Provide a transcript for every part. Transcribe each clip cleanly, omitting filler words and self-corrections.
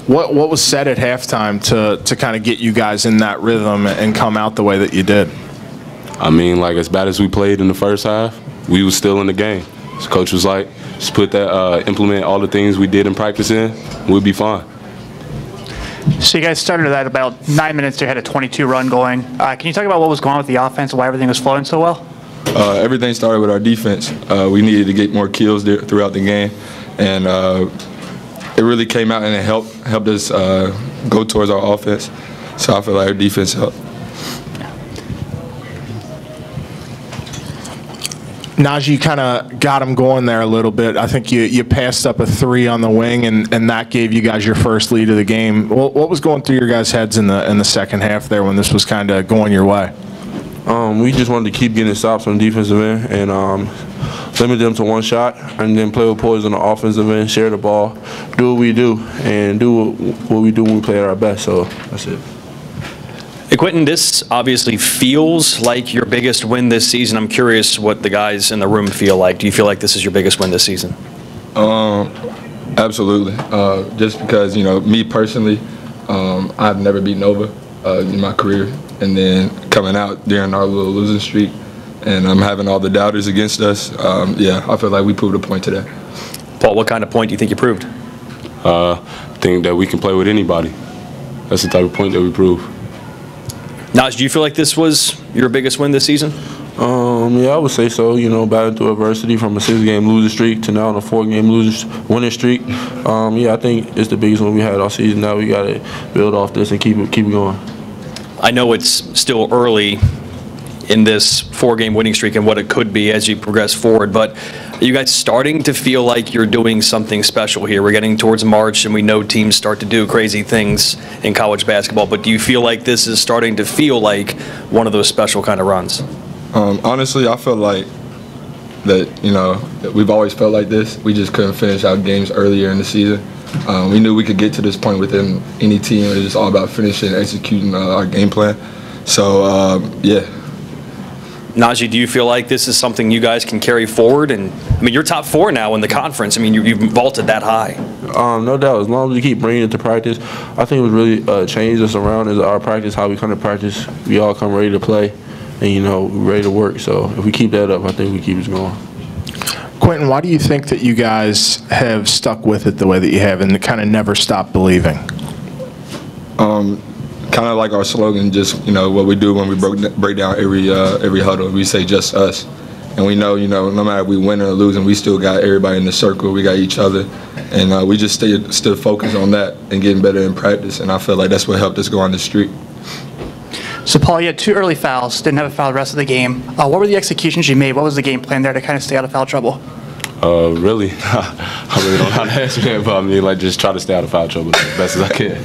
What was said at halftime to kind of get you guys in that rhythm and come out the way that you did? I mean, like, as bad as we played in the first half, we was still in the game. So coach was like, just put that, implement all the things we did in practice in, we'll be fine. So you guys started at about 9 minutes. You had a 22 run going. Can you talk about what was going on with the offense and why everything was flowing so well? Everything started with our defense. We needed to get more kills throughout the game, and it really came out and it helped us go towards our offense. So I feel like our defense helped. Naji kind of got him going there a little bit. I think you passed up a 3 on the wing, and that gave you guys your first lead of the game. What was going through your guys' heads in the second half there when this was kind of going your way? We just wanted to keep getting stops on the defensive end and limit them to one shot, and then play with poise on the offensive end, share the ball, do what we do, and do what we do when we play at our best. So that's it. Hey, Quentin, this obviously feels like your biggest win this season. I'm curious what the guys in the room feel like. Do you feel like this is your biggest win this season? Absolutely. Just because, me personally, I've never beaten Nova in my career. And then coming out during our little losing streak, and I'm having all the doubters against us, yeah, I feel like we proved a point today. Paul, what kind of point do you think you proved? I think that we can play with anybody. That's the type of point that we proved. Naj, do you feel like this was your biggest win this season? Yeah, I would say so. Battling through adversity from a 6-game losing streak to now on a 4-game winning streak. Yeah, I think it's the biggest one we had all season. Now we got to build off this and keep it going. I know it's still early in this 4-game winning streak and what it could be as you progress forward, but are you guys starting to feel like you're doing something special here? We're getting towards March, and we know teams start to do crazy things in college basketball, but do you feel like this is starting to feel like one of those special kind of runs? Honestly, I feel like that, we've always felt like this. We just couldn't finish out games earlier in the season. We knew we could get to this point within any team. It was just all about finishing and executing our game plan. So, yeah. Naji, do you feel like this is something you guys can carry forward? And I mean, you're top 4 now in the conference. I mean, you've vaulted that high. No doubt. As long as we keep bringing it to practice, I think it was really changed us around is our practice, how we come to practice. We all come ready to play, and ready to work. So if we keep that up, I think we keep it going. Quentin, why do you think that you guys have stuck with it the way that you have and kind of never stopped believing? Kind of like our slogan, just what we do when we break down every huddle. We say just us, and we know no matter if we win or lose, and we still got everybody in the circle. We got each other, and we just still focused on that and getting better in practice. And I feel like that's what helped us go on the streak. So, Paul, you had 2 early fouls, didn't have a foul the rest of the game. What were the executions you made? What was the game plan there to kind of stay out of foul trouble? Really, I really don't know how to answer that, but I mean, just try to stay out of foul trouble as best as I can.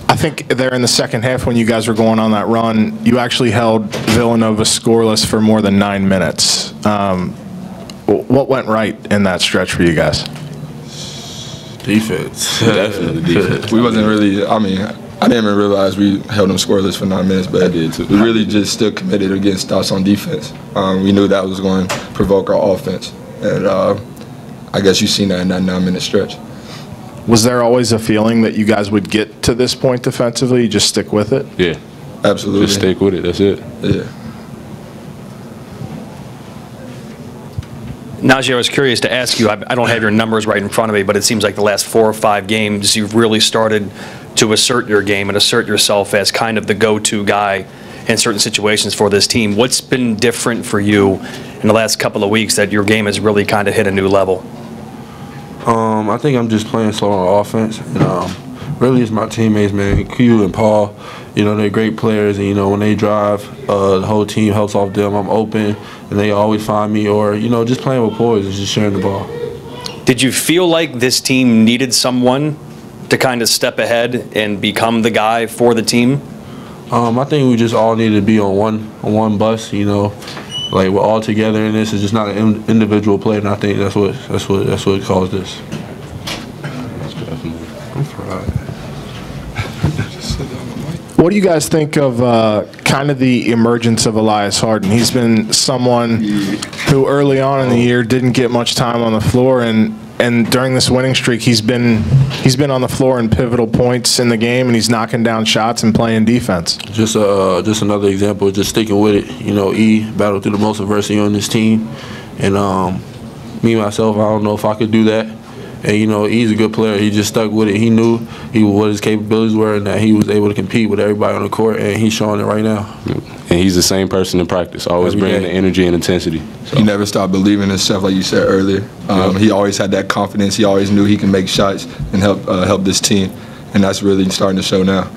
I think there in the second half when you guys were going on that run, you actually held Villanova scoreless for more than 9 minutes. What went right in that stretch for you guys? Defense. Definitely defense. We wasn't really, I didn't even realize we held them scoreless for 9 minutes, but we really just still committed against us on defense. We knew that was going to provoke our offense, and I guess you've seen that in that 9-minute stretch. Was there always a feeling that you guys would get to this point defensively? You just stick with it? Yeah. Absolutely. Just stick with it. That's it. Yeah. Naji, I was curious to ask you, I don't have your numbers right in front of me, but it seems like the last 4 or 5 games you've really started to assert your game and assert yourself as kind of the go-to guy in certain situations for this team. What's been different for you in the last couple of weeks that your game has really kind of hit a new level? I think I'm just playing slow on offense. And, really, it's my teammates, man. Q and Paul, they're great players. And, when they drive, the whole team helps off them. I'm open, and they always find me. Or, just playing with poise and just sharing the ball. Did you feel like this team needed someone to kind of step ahead and become the guy for the team? I think we just all need to be on one bus. Like we're all together in this. It's just not an individual play, and I think that's what caused this. I'm fried. What do you guys think of kind of the emergence of Elias Harden? He's been someone who early on in the year didn't get much time on the floor, and and during this winning streak, he's been on the floor in pivotal points in the game, and he's knocking down shots and playing defense. Just another example, just sticking with it. You know, E battled through the most adversity on this team, and me myself, I don't know if I could do that. And you know, he's a good player. He just stuck with it. He knew what his capabilities were, and that he was able to compete with everybody on the court, and he's showing it right now. And he's the same person in practice, always bringing the energy and intensity. He never stopped believing in himself, like you said earlier. He always had that confidence. He always knew he can make shots and help this team, and that's really starting to show now.